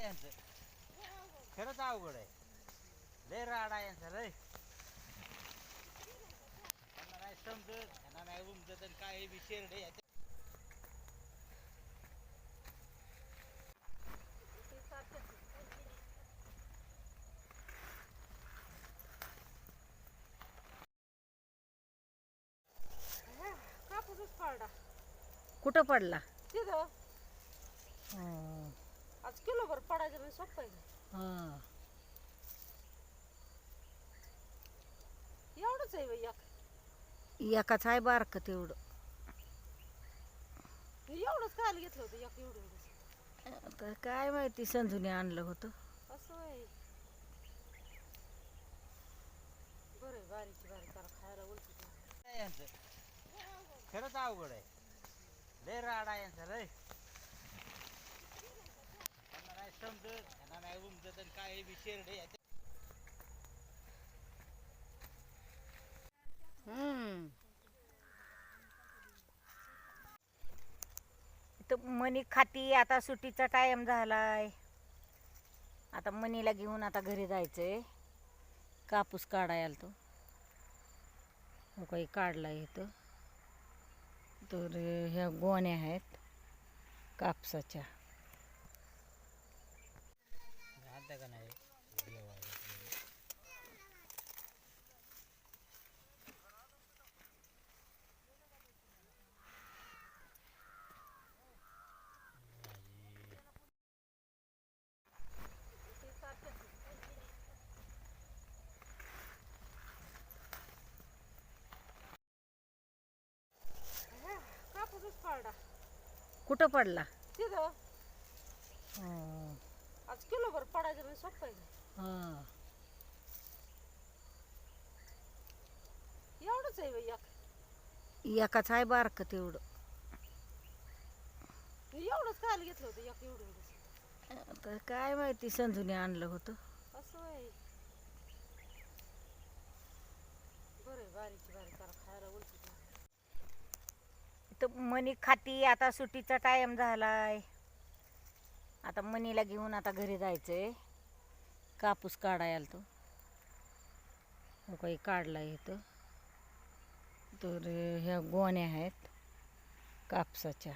यांचं खरंच अवघड आहे. लय राडा यांचा लय. त्यांना नाही समजत, त्यांना नाही उमजत आणि काय बी शेरडे याच्या. कापूसच पडला कुठं पडला? तिथं. हं. आज किलोभर पडायचं म्हणजे सोपं आहे का? हं. एवढंच आहे बाई एक. एकाच आहे बारकं तेवढं. एवढंच खायला घेतलं होतं एक एवढं एवढंच. आता काय माहिती संजूने आणलं होतं. असं आहे. बरं आहे, बारीकची बारीक जरा खायला उलटी. काय यांचं खरंच अवघड आहे. लय राडा यांचा लय. त्यांना नाही समजत, त्यांना नाही उमजत आणि काय बी शेरडे याच्या. इथं मनी खाती. आता सुट्टीचा टाइम झालाय. आता मनीला घेऊन आता घरी जायचंय. कापूस काढायला तो हो काही काढलाय इथं. तर ह्या गोण्या आहेत कापसाच्या. घालता का नाही कापूसच पडला कुठं पडला? तिथं. हं. आज किलोभर पडायचं म्हणजे सोपं आहे का? हं. एवढंच आहे बाई एक. एकाच आहे बारकं तेवढं. एवढंच खायला घेतलं होतं एक एवढं एवढंच. आता काय माहिती संजूने आणलं होतं. असं आहे. बरं आहे, बारीकची बारीक जरा खायला उलटी. इथं मनी खाती. आता सुट्टीचा टाइम झालाय. आता मनीला घेऊन आता घरी जायचंय. कापूस काढायला तो हो काही काढलाय इथं. तर ह्या गोण्या आहेत कापसाच्या.